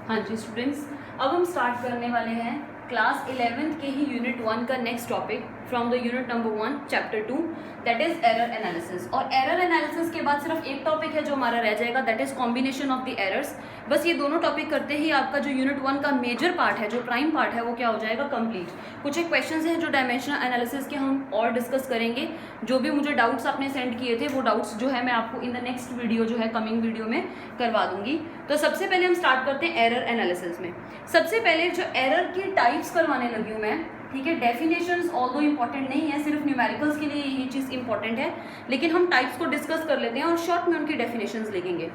हाँ जी स्टूडेंट्स, अब हम स्टार्ट करने वाले हैं क्लास 11th के ही यूनिट 1 का next topic from the unit number 1 chapter 2 that is error analysis. और एरर एनालिसिस के बाद सिर्फ एक टॉपिक है जो हमारा रह जाएगा, that is combination of the errors. बस ये दोनों टॉपिक करते ही आपका जो यूनिट 1 का मेजर पार्ट है, जो प्राइम पार्ट है, वो क्या हो जाएगा, कंप्लीट। कुछ एक क्वेश्चंस हैं जो डायमेंशनल एनालिसिस के हम और डिस्कस करेंगे। जो भी मुझे डाउट्स आपने सेंड किए थे वो डाउट्स जो है मैं आपको इन द नेक्स्ट वीडियो जो है कमिंग वीडियो में करवा दूंगी। तो सबसे पहले हम स्टार्ट करते हैं एरर एनालिसिस में। सबसे पहले जो एरर की टाइप्स करवाने लगी हूँ मैं, ठीक है। डेफिनेशंस ऑल्दो इंपॉर्टेंट नहीं है, सिर्फ न्यूमेरिकल्स के लिए यही चीज़ इंपॉर्टेंट है, लेकिन हम टाइप्स को डिस्कस कर लेते हैं और शॉर्ट में उनकी डेफिनेशंस लिखेंगे।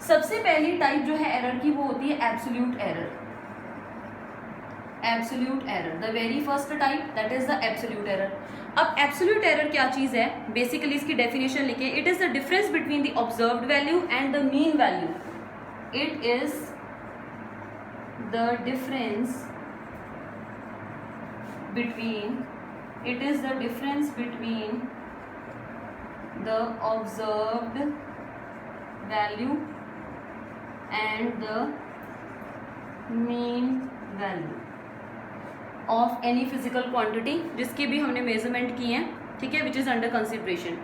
सबसे पहली टाइप जो है एरर की वो होती है absolute error. Absolute error, the very first type that is the absolute error. अब एब्सोल्यूट एरर क्या चीज़ है, बेसिकली इसकी डेफिनेशन लिखे, it is the difference between the observed value and the mean value. It is the difference between the observed value and the mean value of any physical quantity जिसकी भी हमने measurement की है, ठीक है, which is under consideration.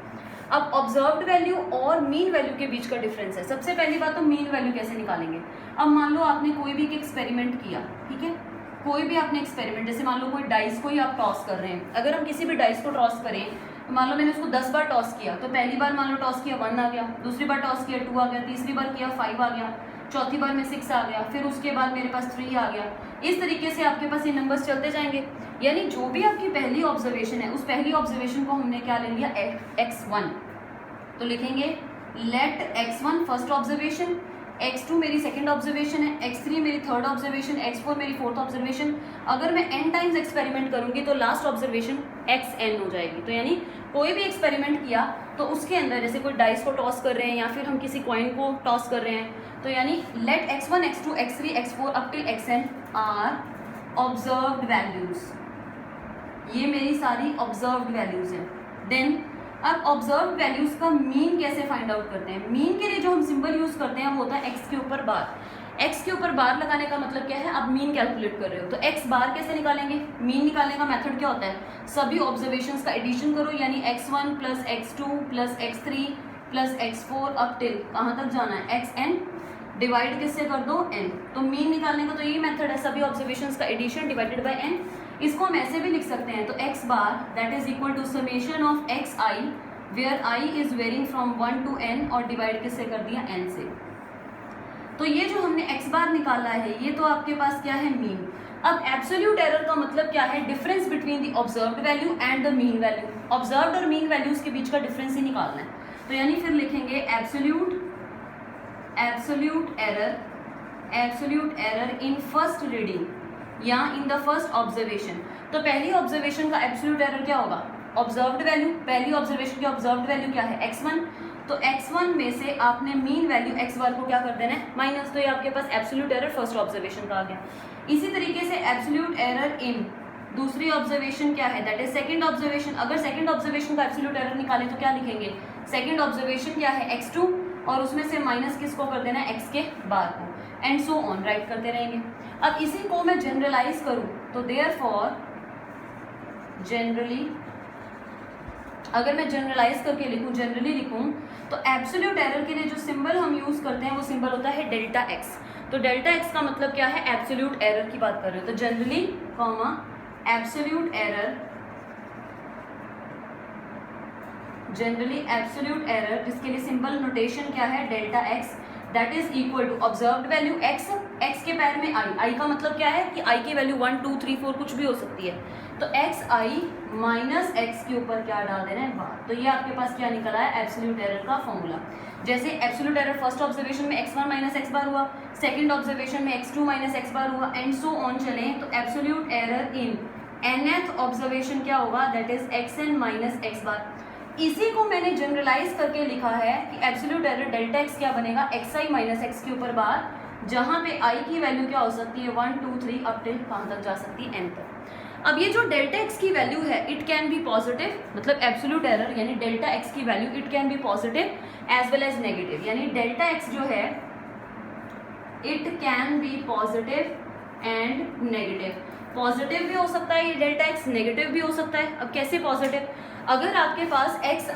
अब observed value और mean value के बीच का डिफरेंस है। सबसे पहली बात तो मीन वैल्यू कैसे निकालेंगे। अब मान लो आपने कोई भी एक एक्सपेरिमेंट किया, ठीक है, कोई भी आपने एक्सपेरिमेंट, जैसे मान लो कोई डाइस को ही आप टॉस कर रहे हैं। अगर हम किसी भी डाइस को टॉस करें, तो मान लो मैंने उसको 10 बार टॉस किया, तो पहली बार मान लो टॉस किया 1 आ गया, दूसरी बार टॉस किया 2 आ गया, तीसरी बार किया 5 आ गया, चौथी बार में 6 आ गया, फिर उसके बाद मेरे पास 3 आ गया। इस तरीके से आपके पास ये नंबर्स चलते जाएंगे। यानी जो भी आपकी पहली ऑब्जर्वेशन है, उस पहली ऑब्जर्वेशन को हमने क्या ले लिया, x1। तो लिखेंगे late x1 first observation, x2 मेरी सेकंड ऑब्जर्वेशन है, x3 मेरी थर्ड ऑब्जर्वेशन, x4 मेरी फोर्थ ऑब्जर्वेशन। अगर मैं n टाइम्स एक्सपेरिमेंट करूंगी तो लास्ट ऑब्जर्वेशन xn हो जाएगी। तो यानी कोई भी एक्सपेरिमेंट किया तो उसके अंदर, जैसे कोई डाइस को टॉस कर रहे हैं या फिर हम किसी कॉइन को टॉस कर रहे हैं, तो यानी let x1 x2 x3 x4 up till xn are observed values. ये मेरी सारी ऑब्जर्व्ड वैल्यूज हैं। देन अब ऑब्जर्व वैल्यूज का मीन कैसे फाइंड आउट करते हैं। मीन के लिए जो हम सिंबल यूज करते हैं वो होता है एक्स के ऊपर बार। एक्स के ऊपर बार लगाने का मतलब क्या है, आप मीन कैलकुलेट कर रहे हो, तो एक्स बार कैसे निकालेंगे। मीन निकालने का मेथड क्या होता है, सभी ऑब्जर्वेशंस का एडिशन करो, यानी x1 plus x2 plus x3 plus x4 up till कहाँ तक जाना है, xn, डिवाइड किससे कर दो, n। तो मीन निकालने का तो यही मेथड है, सभी ऑब्जर्वेशंस का एडिशन डिवाइडेड बाय n। इसको हम ऐसे भी लिख सकते हैं, तो x bar that is equal to summation of xi where i is varying from 1 to n और डिवाइड किससे कर दिया, n से। तो ये जो हमने x बार निकाला है ये तो आपके पास क्या है, मीन। अब एब्सोल्यूट एरर का मतलब क्या है, difference between the observed value and the mean value. Observed और मीन वैल्यूज के बीच का डिफरेंस ही निकालना है। तो यानी फिर लिखेंगे absolute error in first reading या इन द फर्स्ट ऑब्जर्वेशन। तो पहली ऑब्जर्वेशन का एब्सोल्यूट एरर क्या होगा, ऑब्जर्व्ड वैल्यू। पहली ऑब्जर्वेशन की ऑब्जर्व्ड वैल्यू क्या है, x1। तो x1 में से आपने मीन वैल्यू x बार को क्या कर देना है, माइनस। तो ये आपके पास एब्सोल्यूट एरर फर्स्ट ऑब्जर्वेशन का आ गया। इसी तरीके से एब्सोल्यूट एरर इन दूसरी ऑब्जर्वेशन क्या है, दैट इज सेकंड ऑब्जर्वेशन। अगर सेकंड ऑब्जर्वेशन का एब्सोल्यूट एरर निकाले तो क्या लिखेंगे, सेकंड ऑब्जर्वेशन क्या है, x2, और उसमें से माइनस किसको कर देना है, x के बार को, एंड सो ऑन, राइट करते रहेंगे। अब इसी को मैं जनरलाइज करूं तो देयरफॉर जनरली, अगर मैं जनरलाइज करके लिखूं, जनरली लिखूं, तो एब्सोल्यूट एरर के लिए जो सिंबल हम यूज करते हैं वो सिंबल होता है डेल्टा एक्स। तो डेल्टा एक्स का मतलब क्या है, एब्सोल्यूट एरर की बात कर रहे हो। तो जनरली कॉमा एब्सोल्यूट एरर जिसके लिए सिंबल नोटेशन क्या है, delta x, that is equal to observed value x, x के पैर में i का मतलब क्या है कि i की वैल्यू 1 2 3 4 कुछ भी हो सकती है। तो xi माइनस x के ऊपर क्या डाल देना है, बार। तो ये आपके पास क्या निकला है, एब्सोल्यूट एरर का फॉर्मूला। जैसे एब्सोल्यूट एरर फर्स्ट ऑब्जर्वेशन में x1 माइनस x बार हुआ, सेकंड ऑब्जर्वेशन में x2 माइनस x बार हुआ, एंड सो ऑन चले। तो एब्सोल्यूट एरर इन nth ऑब्जर्वेशन क्या होगा, that is xn minus x बार। इसी को मैंने जनरलाइज करके लिखा है कि एब्सोल्यूट एरर डेल्टा एक्स क्या बनेगा, xi माइनस x के ऊपर बार, जहां पे i की वैल्यू क्या हो सकती है, 1 2 3 अप टिल कहां तक जा सकती है, n तक। अब ये जो डेल्टा एक्स की वैल्यू है इट कैन बी पॉजिटिव, मतलब एब्सोल्यूट एरर यानी डेल्टा एक्स की value it can be positive as well as negative, यानी डेल्टा एक्स जो है it can be positive and negative. Positive भी हो सकता है ये डेल्टा एक्स, नेगेटिव भी हो सकता है। अब कैसे पॉजिटिव? अगर आपके पास एक्स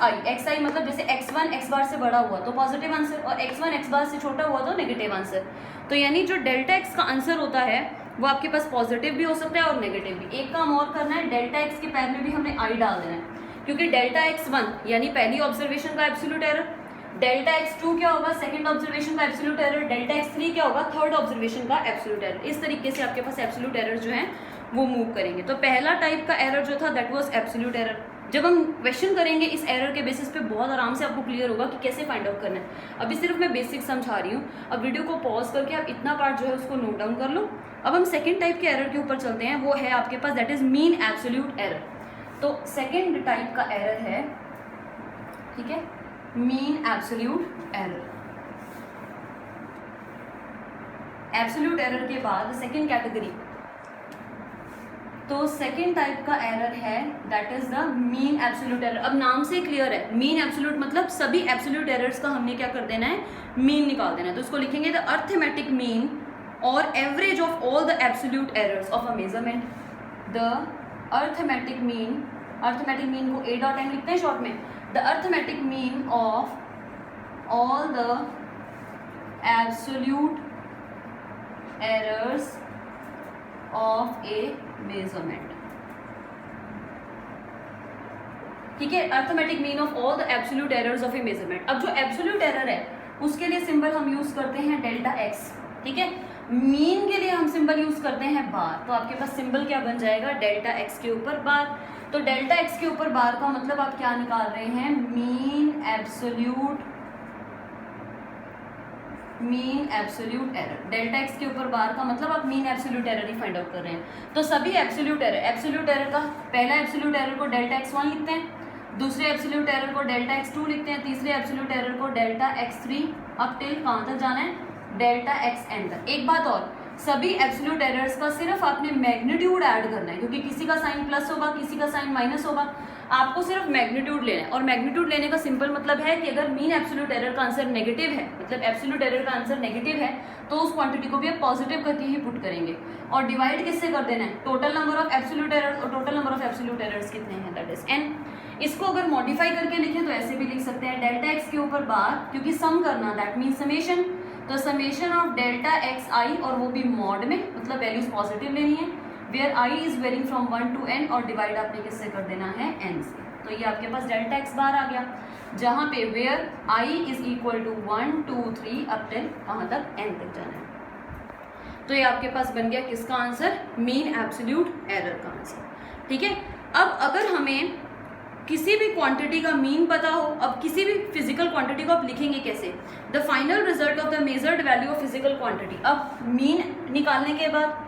आई मतलब जैसे x1 x बार से बड़ा हुआ तो पॉजिटिव आंसर, और x1 x बार से छोटा हुआ तो नेगेटिव आंसर। तो यानी जो डेल्टा एक्स का आंसर होता है वो आपके पास पॉजिटिव भी हो सकता है और नेगेटिव भी। एक काम और करना है, डेल्टा एक्स के पैर में भी हमने आई डाल देना है, क्योंकि डेल्टा x1 यानी पहली ऑब्जर्वेशन का एब्सोल्यूट एरर, डेल्टा x2 क्या होगा सेकंड ऑब्जर्वेशन का एब्सोल्यूट एरर, डेल्टा x3 क्या होगा थर्ड ऑब्जर्वेशन का एब्सोल्यूट एरर। इस तरीके से आपके पास एब्सोल्यूट एरर जो है वो मूव करेंगे। तो पहला टाइप का एरर जो था दैट वाज एब्सोल्यूट एरर। जब हम क्वेश्चन करेंगे इस एरर के बेसिस पे बहुत आराम से आपको क्लियर होगा कि कैसे फाइंड आउट करना है। अभी सिर्फ मैं बेसिक समझा रही हूँ, अब वीडियो को पॉज करके आप इतना पार्ट जो है उसको नोट डाउन कर लो। अब हम सेकेंड टाइप के एरर के ऊपर चलते हैं, वो है आपके पास that is mean absolute error. तो सेकेंड टाइप का एरर है, ठीक है, mean absolute error. Absolute error के बाद सेकेंड कैटेगरी, तो सेकेंड टाइप का एरर है that is the mean absolute error. अब नाम से क्लियर है, मीन एब्सोल्यूट मतलब सभी एब्सोल्यूट एरर्स का हमने क्या कर देना है, मीन निकाल देना है। तो इसको लिखेंगे द अर्थमेटिक मीन और average of all the absolute errors of a measurement. The arithmetic mean, arithmetic mean को A.M लिखते हैं शॉर्ट में, the arithmetic mean of all the absolute errors of A measurement. ठीक है, arithmetic mean of all the absolute errors of A measurement. अब जो absolute error है उसके लिए सिंबल हम यूज करते हैं डेल्टा एक्स, ठीक है। मीन के लिए हम सिंबल यूज करते हैं बार, तो आपके पास सिंबल क्या बन जाएगा, डेल्टा एक्स के ऊपर बार। तो डेल्टा एक्स के ऊपर बार का मतलब आप क्या निकाल रहे हैं, mean absolute error. Delta x के ऊपर बार का मतलब आप मीन एब्सोल्यूट एरर ही फाइंड आउट कर रहे हैं। तो सभी एब्सोल्यूट एरर का पहला एब्सोल्यूट एरर को डेल्टा x1 लिखते हैं, दूसरे एब्सोल्यूट एरर को डेल्टा x2 लिखते हैं, तीसरे एब्सोल्यूट एरर को डेल्टा x3 अब टिल कहाँ तक जाना है, डेल्टा xn तक। एक बात और, सभी एब्सोल्यूट एरर्स का सिर्फ आपने मैग्नीट्यूड ऐड करना है, क्योंकि किसी का साइन प्लस होगा किसी का साइन माइनस होगा, आपको सिर्फ मैग्नीट्यूड लेना है। और मैग्नीट्यूड लेने का सिंपल मतलब है कि अगर मीन एब्सोल्यूट एरर का आंसर नेगेटिव है, मतलब एब्सोल्यूट एरर का आंसर नेगेटिव है, तो उस क्वांटिटी को भी आप पॉजिटिव करके ही पुट करेंगे। और डिवाइड किससे कर देना है, total number of absolute errors, और total number of absolute errors कितने हैं, दैट इज n। इसको अगर मॉडिफाई करके लिखें तो ऐसे भी लिख सकते हैं, डेल्टा एक्स के ऊपर बार, क्योंकि सम करना दैट मीन समेशन, तो समेशन ऑफ डेल्टा एक्स आई, और वो भी मॉड में, मतलब वैल्यूज पॉजिटिव लेनी है, where I is varying from 1 to n, और डिवाइड आपने किससे कर देना है, n से। तो ये आपके पास डेल्टा एक्स बार आ गया, जहाँ पे where I is equal to 1 2 3 up till कहाँ तक, n तक जाना है। तो ये आपके पास बन गया किसका आंसर, मीन एब्सोल्यूट एरर का आंसर। ठीक है, अब अगर हमें किसी भी क्वांटिटी का मीन पता हो, अब किसी भी फिजिकल क्वांटिटी को आप लिखेंगे कैसे, the final result of the measured value of physical quantity. अब मीन निकालने के बाद,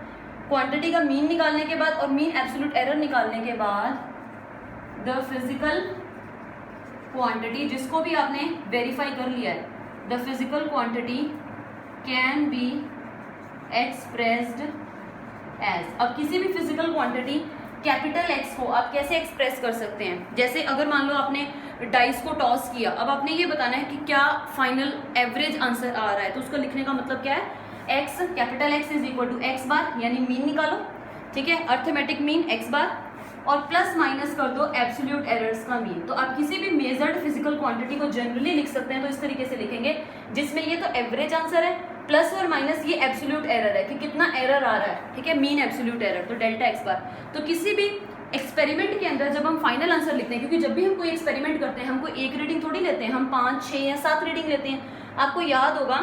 क्वांटिटी का मीन निकालने के बाद और मीन एब्सोल्यूट एरर निकालने के बाद, द फिजिकल क्वांटिटी जिसको भी आपने वेरीफाई कर लिया है, the physical quantity can be expressed as. अब किसी भी फिजिकल क्वांटिटी कैपिटल एक्स को आप कैसे एक्सप्रेस कर सकते हैं, जैसे अगर मान लो आपने डाइस को टॉस किया, अब आपने ये बताना है कि क्या फाइनल एवरेज आंसर आ रहा है, तो उसको लिखने का मतलब क्या है, x capital x is equal to x bar, यानी मीन निकालो, ठीक है, अर्थमेटिक मीन एक्स बार, और प्लस माइनस कर दो एब्सोल्यूट एरर्स का मीन। तो आप किसी भी मेजर्ड फिजिकल क्वांटिटी को जनरली लिख सकते हैं, तो इस तरीके से लिखेंगे, जिसमें ये तो एवरेज आंसर है, प्लस और माइनस ये एब्सोल्यूट एरर है कि कितना एरर आ रहा है, ठीक है, मीन एब्सोल्यूट एरर, तो डेल्टा एक्स बार। तो किसी भी एक्सपेरिमेंट के अंदर जब हम फाइनल आंसर लिखते हैं, क्योंकि जब भी हम कोई एक्सपेरिमेंट करते हैं हम कोई एक रीडिंग थोड़ी लेते हैं, हम 5 6 या 7 रीडिंग लेते हैं। आपको याद होगा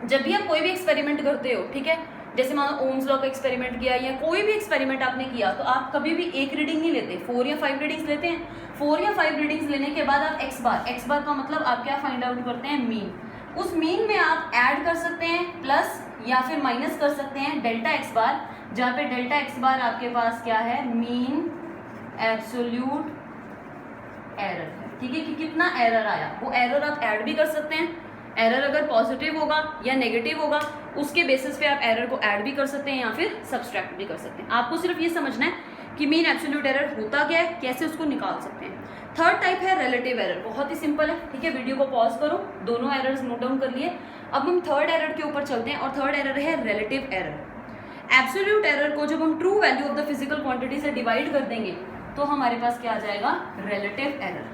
जब भी आप कोई भी एक्सपेरिमेंट करते हो, ठीक है, जैसे मान लो ओम्स लॉ का एक्सपेरिमेंट किया या कोई भी एक्सपेरिमेंट आपने किया, तो आप कभी भी एक रीडिंग नहीं लेते, 4 या 5 रीडिंग्स लेते हैं। 4 या 5 रीडिंग्स लेने के बाद आप एक्स बार का मतलब आप क्या फाइंड आउट करते हैं, मीन। उस मीन में आप ऐड कर सकते हैं प्लस या फिर माइनस कर सकते हैं डेल्टा एक्स बार, जहाँ पे डेल्टा एक्स बार आपके पास क्या है, मीन एब्सोल्यूट एरर है, ठीक है, कि कितना एरर आया, वो एरर आप ऐड भी कर सकते हैं। एरर अगर पॉजिटिव होगा या नेगेटिव होगा उसके बेसिस पे आप एरर को ऐड भी कर सकते हैं या फिर सब्सट्रैक्ट भी कर सकते हैं। आपको सिर्फ ये समझना है कि मीन एब्सोल्यूट एरर होता क्या है, कैसे उसको निकाल सकते हैं, थर्ड टाइप है रिलेटिव एरर, बहुत ही सिंपल है, ठीक है। वीडियो को पॉज करो, दोनों एरर्स नोट डाउन कर लिए। अब हम थर्ड एरर के ऊपर चलते हैं, और थर्ड एरर है रिलेटिव एरर। एब्सोल्यूट एरर को जब हम true value of the physical quantity से डिवाइड कर देंगे तो हमारे पास क्या आ जाएगा, रिलेटिव एरर।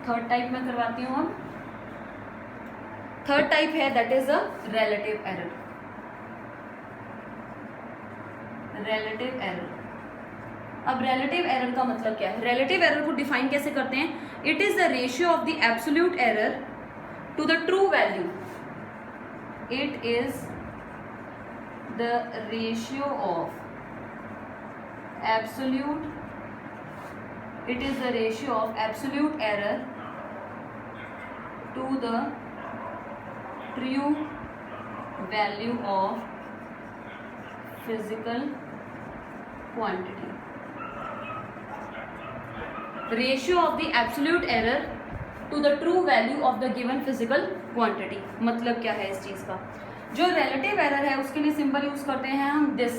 थर्ड टाइप में करवाती हूँ हम। थर्ड टाइप है that is a relative error. Relative error, अब रिलेटिव एरर का मतलब क्या है? रिलेटिव एरर को डिफाइन कैसे करते हैं? It is the ratio of the absolute error to the true value. It is the ratio of absolute, it is the ratio of absolute error to the true value of physical quantity. Ratio of the absolute error to the true value of the given physical quantity. मतलब क्या है इस चीज का? जो relative error है उसके लिए सिंबल यूज करते हैं हम this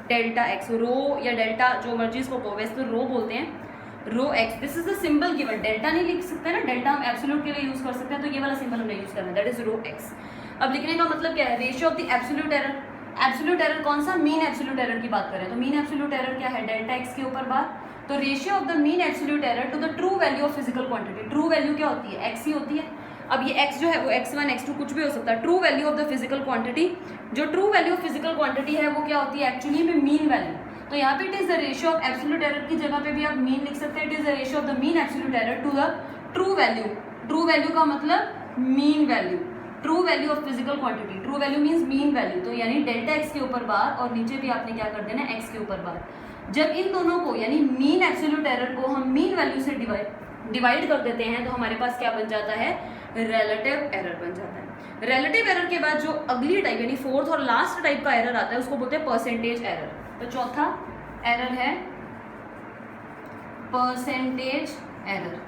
डेल्टा x, रो या डेल्टा जो मर्जी इसको कहो, वैसे तो रो बोलते हैं, rho x. This is the symbol given, delta नहीं लिख सकते ना, डेल्टा हम एब्सोल्यूट के लिए यूज कर सकते हैं, तो ये वाला सिंबल हमने यूज करना है, दैट इज रो एक्स। अब लिखने का मतलब क्या है? Ratio of the absolute error. Absolute error कौन सा? मीन एब्सोल्यूट एरर की बात करें तो मीन एब्सोल्यूट एरर क्या है? डेल्टा एक्स के ऊपर बार। तो ratio of the mean absolute error to the true value of physical quantity. True value क्या होती है? एक्स ही होती है। अब ये एक्स जो है वो x1 x2 कुछ भी हो सकता है। True value of the physical quantity, जो true value of physical quantity है वो क्या होती है? एक्चुअली में मीन वैल्यू। तो यहाँ पे it is the ratio of absolute error की जगह पे भी आप मीन लिख सकते हैं। It is the ratio of the mean absolute error to the true value. True value का मतलब mean value, true value of physical quantity. True value means mean value, तो यानी डेल्टा एक्स के ऊपर बार और नीचे भी आपने क्या कर देना? एक्स के ऊपर बार। जब इन दोनों को यानी मीन एब्सोल्यूट एरर को हम मीन वैल्यू से डिवाइड कर देते हैं तो हमारे पास क्या बन जाता है? रिलेटिव एरर बन जाता है। रिलेटिव एरर के बाद जो अगली टाइप यानी फोर्थ और लास्ट टाइप का एरर आता है उसको बोलते हैं परसेंटेज एरर। तो चौथा एरर है परसेंटेज एरर।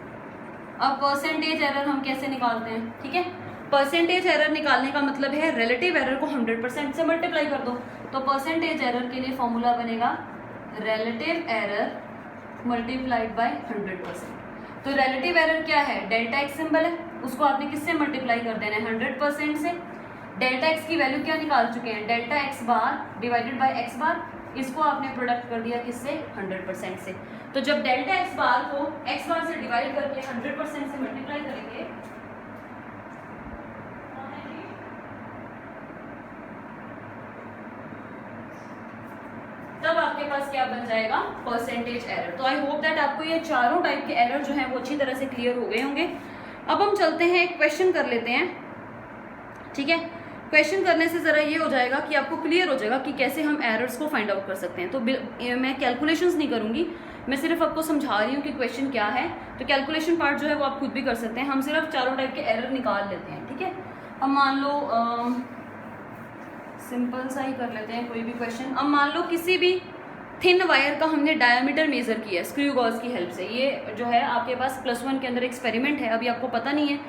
अब परसेंटेज एरर हम कैसे निकालते हैं? ठीक है, परसेंटेज एरर निकालने का मतलब है रिलेटिव एरर को 100% से मल्टीप्लाई कर दो। तो परसेंटेज एरर के लिए फॉर्मूला बनेगा रिलेटिव एरर मल्टीप्लाइड बाय 100%। तो रिलेटिव एरर क्या है? डेल्टा एक्स सिंबल है, उसको आपने किससे मल्टीप्लाई कर देना है? 100% से। डेल्टा एक्स की वैल्यू क्या निकाल चुके हैं? Delta x bar divided by x bar, इसको आपने प्रोडक्ट कर दिया किससे? 100% से। तो जब डेल्टा एक्स बार को एक्स बार से डिवाइड करके 100% से मल्टीप्लाई करेंगे तब आपके पास क्या बन जाएगा? Percentage error. तो आई होप दैट आपको ये चारों टाइप के एरर जो हैं वो अच्छी तरह से क्लियर हो गए होंगे। अब हम चलते हैं, एक क्वेश्चन कर लेते हैं, ठीक है। क्वेश्चन करने से ज़रा ये हो जाएगा कि आपको क्लियर हो जाएगा कि कैसे हम एरर्स को फाइंड आउट कर सकते हैं। तो मैं कैलकुलेशंस नहीं करूँगी, मैं सिर्फ आपको समझा रही हूँ कि क्वेश्चन क्या है। तो कैलकुलेशन पार्ट जो है वो आप खुद भी कर सकते हैं। हम सिर्फ चारों टाइप के एरर निकाल लेते हैं, ठीक है। अब मान लो सिंपल सा ही कर लेते हैं कोई भी क्वेश्चन। अब मान लो किसी भी थिन वायर का हमने डायमीटर मेजर किया स्क्रू गॉज की हेल्प से। ये जो है आपके पास +1 के अंदर एक्सपेरिमेंट है, अभी आपको पता नहीं है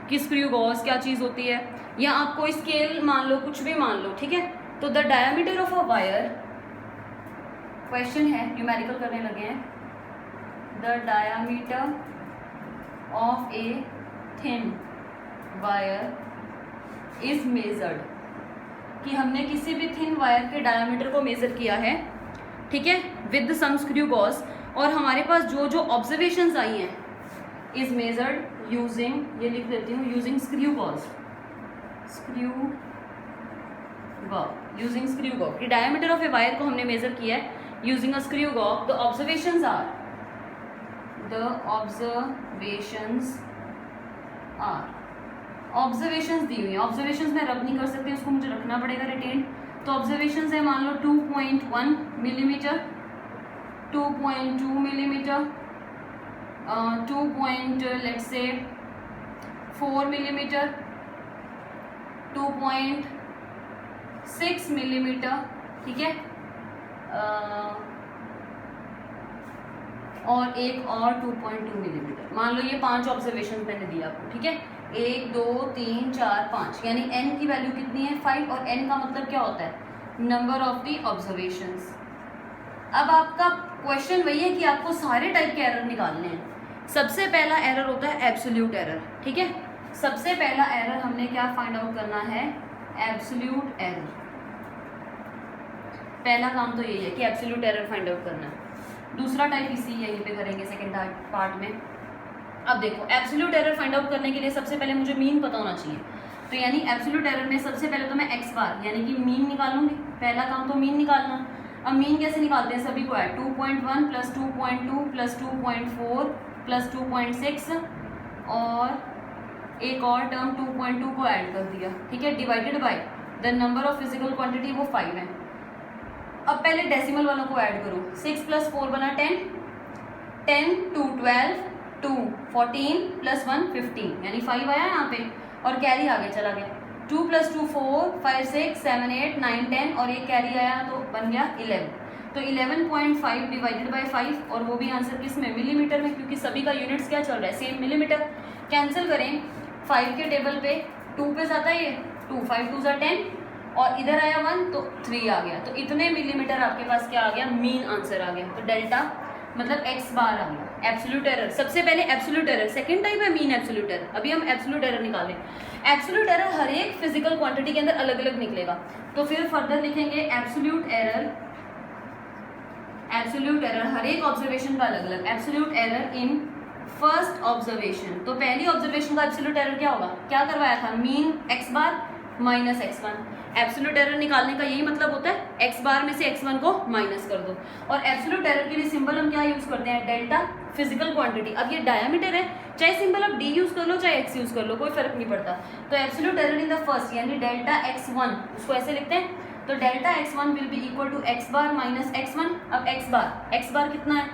कि स्क्रू गॉज क्या चीज़ होती है, या आपको स्केल मान लो, कुछ भी मान लो, ठीक है। तो the diameter of a wire, question है, न्यूमेरिकल करने लगे हैं। The diameter of a thin wire is measured, कि हमने किसी भी थिन वायर के डायमीटर को मेजर किया है, ठीक है, विद सम स्क्रू गॉज, और हमारे पास जो जो ऑब्जर्वेशंस आई हैं इज मेजर्ड यूजिंग, ये लिख देती हूँ, using screw gauge, using screw gauge. कि डायमीटर ऑफ ए वायर को हमने मेजर किया है using a screw gauge. The observations are, observations दी हुई है। ऑब्जर्वेशंस मैं रब नहीं कर सकती, उसको मुझे रखना पड़ेगा रिटेन। तो ऑब्जर्वेशंस है मान लो 2.1 मिलीमीटर, 2.2 मिलीमीटर, 2.4 मिलीमीटर, 2.6 मिलीमीटर, ठीक है, और एक और 2.2 मिलीमीटर। मान लो ये 5 ऑब्जर्वेशन मैंने दिया आपको, ठीक है। 1 2 3 4 5, यानी n की वैल्यू कितनी है? 5, और n का मतलब क्या होता है? Number of the observations. अब आपका क्वेश्चन वही है कि आपको सारे टाइप के एरर निकालने हैं। सबसे पहला एरर होता है एब्सोल्यूट एरर, ठीक है। सबसे पहला एरर हमने क्या फाइंड आउट करना है, एब्सोल्यूट एरर। पहला काम तो यही है कि एब्सोल्यूट एरर फाइंड आउट करना है। दूसरा टाइप इसी यहीं पे करेंगे सेकंड पार्ट में। अब देखो एब्सोल्यूट एरर फाइंड आउट करने के लिए सबसे पहले मुझे मीन पता होना चाहिए। तो यानी एब्सोल्यूट एरर में सबसे पहले तो मैं एक्स बार यानी कि मीन निकालूंगी। पहला काम तो मीन निकालना। अब मीन कैसे निकालते हैं, सभी को ऐड 2.1 प्लस 2.2 प्लस 2.4 प्लस 2.6 और एक और टर्म 2.2 को ऐड कर दिया, ठीक है, divided by the number of physical quantity, वो 5 है। अब पहले डेसिमल वालों को ऐड करो, 6 प्लस 4 बना 10, 10 2 12 2 14 प्लस 1 15 यानी 5 आया यहाँ पे और कैरी आगे चला गया। 2 प्लस 2 4 5 6 7 8 9 10 और एक कैरी आया तो बन गया 11। तो 11.5 डिवाइडेड बाय 5 और वो भी आंसर किस में, मिलीमीटर में, क्योंकि सभी का यूनिट्स क्या चल रहा है, सेम मिलीमीटर। कैंसिल करें 5 के टेबल पे 2 पे जाता है ये 2, 5 2 10 और इधर आया 1 तो 3 आ गया। तो इतने मिलीमीटर आपके पास क्या आ गया, मीन आंसर आ गया। तो डेल्टा मतलब एक्स बार आ गया। एब्सोल्यूट एरर सबसे पहले एब्सोल्यूट एरर, सेकंड टाइप है मीन एब्सोल्यूट एरर। अभी हम एब्सोल्यूट एरर निकालें। एब्सोल्यूट एरर हर एक फिजिकल क्वांटिटी के अंदर अलग अलग निकलेगा। तो फिर फर्दर लिखेंगे एब्सोल्यूट एरर, एब्सोल्यूट एरर हर एक ऑब्जर्वेशन का अलग अलग। Absolute error in first observation, तो पहली ऑब्जर्वेशन का एब्सोल्यूट एरर क्या होगा, क्या करवाया था, मीन एक्स बार माइनस x1। एब्सोल्यूट एरर निकालने का यही मतलब होता है, x बार में से x1 को माइनस कर दो। और एब्सोल्यूट एरर के लिए सिंबल हम क्या यूज करते हैं, डेल्टा फिजिकल क्वांटिटी। अब ये डायमीटर है, चाहे सिंबल आप d यूज कर लो चाहे x यूज कर लो, कोई फर्क नहीं पड़ता। तो absolute error in the first यानी डेल्टा x1, उसको ऐसे लिखते हैं। तो delta x1 will be equal to x bar minus x1। अब x बार कितना है,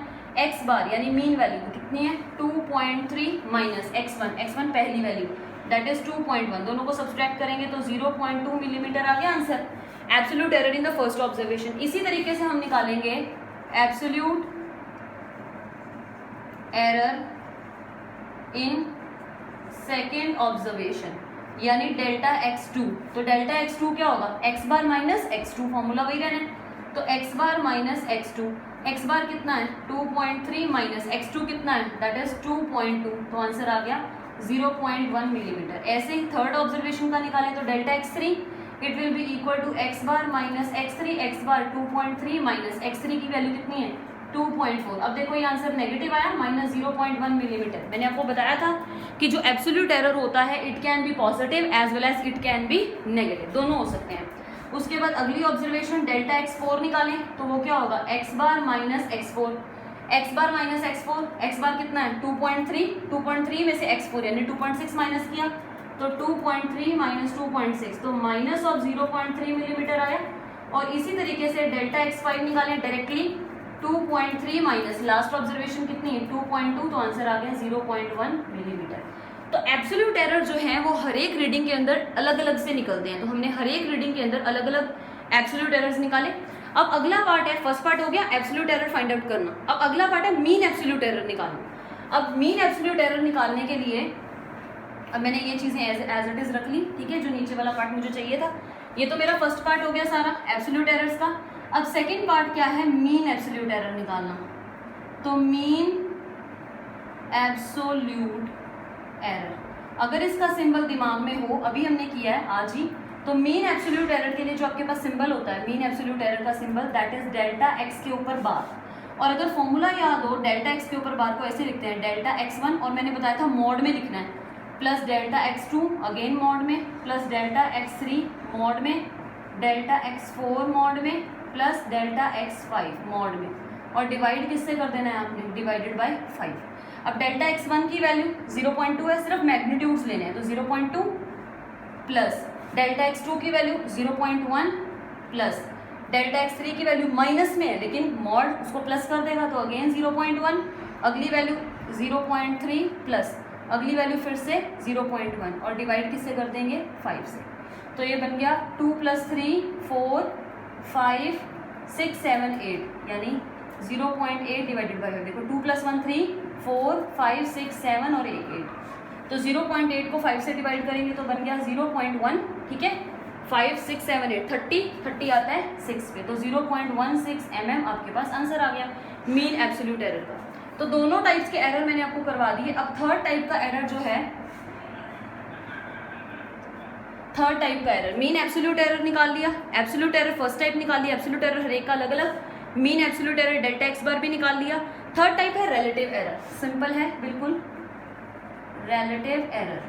x बार यानी मीन वैल्यू कितनी है 2.3 माइनस x1 पहली वैल्यू दैट इज 2.1, दोनों को सब्सट्रैक्ट करेंगे तो 0.2 मिलीमीटर आ गया answer. Absolute error in the first observation. इसी तरीके से हम निकालेंगे absolute error in second observation यानी डेल्टा x2। तो डेल्टा x2 क्या होगा, x bar minus x2, formula वही रहना है। तो x bar minus x2, x बार कितना है 2.3 माइनस x2 कितना है दैट इज 2.2, तो आंसर आ गया 0.1 मिलीमीटर। ऐसे ही थर्ड ऑब्जर्वेशन का निकालें तो delta x3 it will be equal to x bar minus x3, x bar 2.3 minus x3 की वैल्यू कितनी है 2.4। अब देखो ये आंसर नेगेटिव आया माइनस 0.1 मिलीमीटर। मैंने आपको बताया था कि जो एब्सोल्यूट एरर होता है it can be positive as well as it can be negative, दोनों हो सकते हैं। उसके बाद अगली ऑब्जर्वेशन डेल्टा x4 निकालें तो वो क्या होगा x bar minus x4, x bar minus x4, x बार कितना है 2.3 में से x4 यानी 2.6 माइनस किया तो 2.3 माइनस 2.6 तो माइनस ऑफ 0.3 मिलीमीटर आया। और इसी तरीके से डेल्टा x5 निकालें डायरेक्टली 2.3 माइनस लास्ट ऑब्जर्वेशन कितनी है 2.2, तो आंसर आ गया 0.1 मिलीमीटर। तो एब्सोल्यूट एरर जो है वो हर एक रीडिंग के अंदर अलग अलग से निकलते हैं। तो हमने हर एक रीडिंग के अंदर अलग अलग एब्सोल्यूट एरर्स निकाले। अब अगला पार्ट है, फर्स्ट पार्ट हो गया एब्सोल्यूट एरर फाइंड आउट करना। अब अगला पार्ट है मीन एब्सोल्यूट एरर निकालना। अब मीन एब्सोल्यूट एरर निकालने के लिए अब मैंने ये चीज़ें एज इट इज रख ली, ठीक है, जो नीचे वाला पार्ट मुझे चाहिए था। ये तो मेरा फर्स्ट पार्ट हो गया सारा एब्सोल्यूट एरर्स का। अब सेकेंड पार्ट क्या है, मीन एब्सोल्यूट एरर निकालना। तो मीन एब्सोल्यूट एरर अगर इसका सिंबल दिमाग में हो, अभी हमने किया है आज ही, तो मीन एब्सोल्यूट एरर के लिए जो आपके पास सिंबल होता है मीन एब्सोल्यूट एरर का symbol that is delta x के ऊपर बार। और अगर फॉर्मूला याद हो डेल्टा एक्स के ऊपर बार को ऐसे लिखते हैं डेल्टा x1 और मैंने बताया था मॉड में लिखना है, plus delta x2 again mod में, प्लस डेल्टा x3 मॉड में, डेल्टा x4 मॉड में, प्लस डेल्टा x5 मॉड में, और डिवाइड किससे कर देना है आपने, डिवाइडेड बाय 5। अब डेल्टा x1 की वैल्यू 0.2 है, सिर्फ मैग्नीट्यूड्स लेने हैं तो 0.2 प्लस डेल्टा x2 की वैल्यू 0.1 प्लस डेल्टा x3 की वैल्यू माइनस में है लेकिन मॉड उसको प्लस कर देगा तो अगेन 0.1, अगली वैल्यू 0.3 प्लस अगली वैल्यू फिर से 0.1 और डिवाइड किससे कर देंगे 5 से। तो ये बन गया 2 + 3 4 5 6 7 8 यानी 0.8 डिवाइडेड बाई 5। देखो 2 + 1 3 4 5 6 7 और 8 तो 0.8 को 5 से डिवाइड करेंगे तो बन गया 0.1, ठीक है। 5 6 7 8 30 आता है 6 पे, तो 0.16 mm आपके पास आंसर आ गया मीन एब्सोल्यूट एरर का। तो दोनों टाइप्स के एरर मैंने आपको करवा दिए। अब थर्ड टाइप का एरर जो है, थर्ड टाइप का एरर, मीन एब्सोल्यूट एरर निकाल लिया, एब्सोल्यूट एरर फर्स्ट टाइप निकाल लिया, एब्सोल्यूट एरर हर एक का अलग अलग, mean absolute error delta x bar भी निकाल लिया। थर्ड टाइप है रिलेटिव एरर, सिंपल है बिल्कुल, रिलेटिव एरर।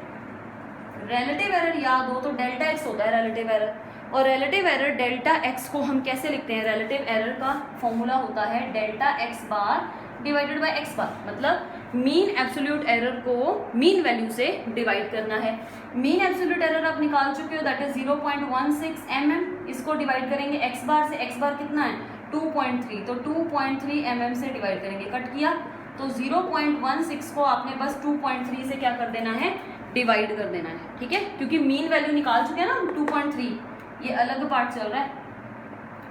रिलेटिव एरर याद हो तो डेल्टा एक्स होता है रिलेटिव एरर, और रिलेटिव एरर डेल्टा एक्स को हम कैसे लिखते हैं, रिलेटिव एरर का फॉर्मूला होता है delta x bar divided by x bar, मतलब मीन एब्सोल्यूट एरर को मीन वैल्यू से डिवाइड करना है। मीन एब्सोल्यूट एरर आप निकाल चुके हो, दैट इज 0.16 mm, इसको डिवाइड करेंगे एक्स बार से, एक्स बार कितना है 2.3, तो 2.3 mm से डिवाइड करेंगे, कट किया तो 0.16 को आपने बस 2.3 से क्या कर देना है, डिवाइड कर देना है, ठीक है, क्योंकि मीन वैल्यू निकाल चुके हैं ना 2.3, ये अलग पार्ट चल रहा है।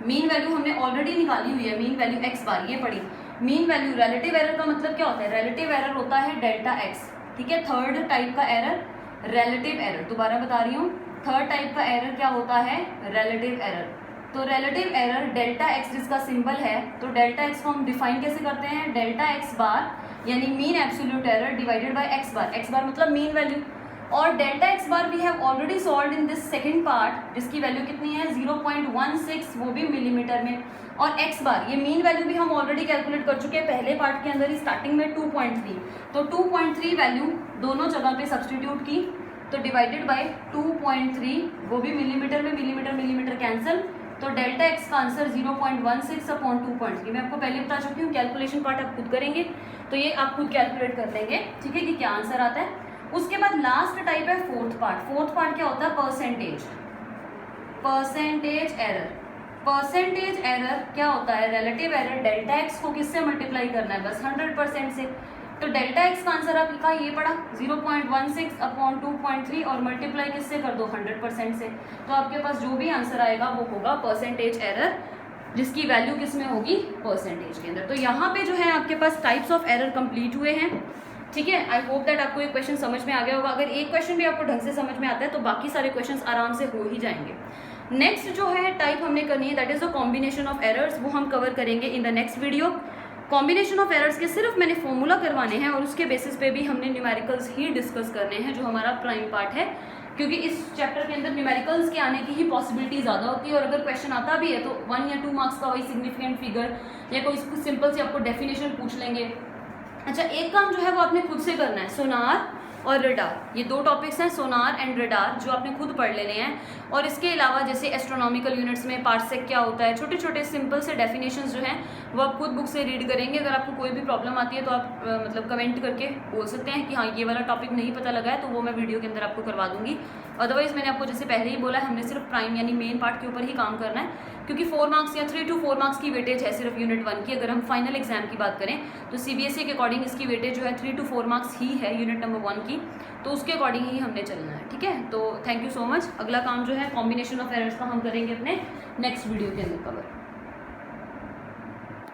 मीन वैल्यू हमने ऑलरेडी निकाली हुई है, मीन वैल्यू एक्स बार, ये पड़ी मीन वैल्यू। रिलेटिव एरर का मतलब क्या होता है, रिलेटिव एरर होता है डेल्टा एक्स, ठीक है। थर्ड टाइप का एरर रिलेटिव एरर, दोबारा बता रही हूँ, थर्ड टाइप का एरर क्या होता है, रिलेटिव एरर। तो रिलेटिव एरर डेल्टा एक्स जिसका सिंबल है, तो डेल्टा एक्स को हम डिफाइन कैसे करते हैं, डेल्टा एक्स बार यानी mean absolute error divided by x bar, x bar मतलब मीन वैल्यू, और delta x bar we have already solved in this second part, जिसकी वैल्यू कितनी है 0.16, वो भी मिलीमीटर में, और एक्स बार ये मीन वैल्यू भी हम ऑलरेडी कैलकुलेट कर चुके हैं पहले पार्ट के अंदर ही, स्टार्टिंग में 2.3, तो 2.3 वैल्यू दोनों जगह पे सब्सटीट्यूट की, तो डिवाइडेड बाय 2.3, वो भी मिलीमीटर में, मिलीमीटर मिलीमीटर कैंसिल, तो डेल्टा एक्स का आंसर 0.16 अपॉन 2.3। मैं आपको पहले बता चुकी हूँ, कैलकुलेशन पार्ट आप खुद करेंगे, तो ये आप खुद कैलकुलेट कर लेंगे, ठीक है, कि क्या आंसर आता है। उसके बाद लास्ट टाइप है फोर्थ पार्ट। फोर्थ पार्ट क्या होता है, percentage, percentage error. Percentage error क्या होता है, रिलेटिव एरर डेल्टा एक्स को किससे मल्टीप्लाई करना है, बस 100% से, तो डेल्टा एक्स का आंसर आपका ये पड़ा 0.16 अपॉन 2.3, और मल्टीप्लाई किससे कर दो 100% से, तो आपके पास जो भी आंसर आएगा वो होगा परसेंटेज एरर, जिसकी वैल्यू किस में होगी, परसेंटेज के अंदर। तो यहाँ पे जो है आपके पास टाइप्स ऑफ एरर कंप्लीट हुए हैं, ठीक है। आई होप दैट आपको एक क्वेश्चन समझ में आ गया होगा। अगर एक क्वेश्चन भी आपको ढंग से समझ में आता है तो बाकी सारे क्वेश्चंस आराम से हो ही जाएंगे। नेक्स्ट जो है टाइप हमने करनी है, that is the combination of errors, वो हम कवर करेंगे in the next video. Combination of errors के सिर्फ मैंने फॉर्मूला करवाने हैं, और उसके बेसिस पे भी हमने न्यूमेरिकल्स ही डिस्कस करने हैं, जो हमारा प्राइम पार्ट है, क्योंकि इस चैप्टर के अंदर न्यूमेरिकल्स के आने की ही पॉसिबिलिटी ज़्यादा होती है, और अगर क्वेश्चन आता भी है तो 1 या 2 मार्क्स का वही सिग्निफिकेंट फिगर या कोई सिंपल सी आपको डेफिनेशन पूछ लेंगे। अच्छा, एक काम जो है वो आपने खुद से करना है, सोनार और रडार, ये 2 टॉपिक्स हैं, सोनार एंड रडार, जो आपने खुद पढ़ लेने हैं। और इसके अलावा जैसे एस्ट्रोनॉमिकल यूनिट्स में पार्सेक क्या होता है, छोटे छोटे सिंपल से डेफिनेशंस जो हैं वो आप खुद बुक से रीड करेंगे। अगर आपको कोई भी प्रॉब्लम आती है तो आप मतलब कमेंट करके बोल सकते हैं कि हाँ ये वाला टॉपिक नहीं पता लगा है, तो वो मैं वीडियो के अंदर आपको करवा दूंगी। अदरवाइज मैंने आपको जैसे पहले ही बोला है, हमने सिर्फ प्राइम यानी मेन पार्ट के ऊपर ही काम करना है, क्योंकि 4 मार्क्स या 3 to 4 मार्क्स की वेटेज है सिर्फ यूनिट 1 की। अगर हम फाइनल एग्जाम की बात करें तो सीबीएसई के अकॉर्डिंग इसकी वेटेज जो है 3 to 4 मार्क्स ही है यूनिट नंबर 1 की, तो उसके अकॉर्डिंग ही हमने चलना है, ठीक है। तो थैंक यू सो मच। अगला काम जो है कॉम्बिनेशन ऑफ एरर्स का हम करेंगे अपने नेक्स्ट वीडियो के अंदर कवर।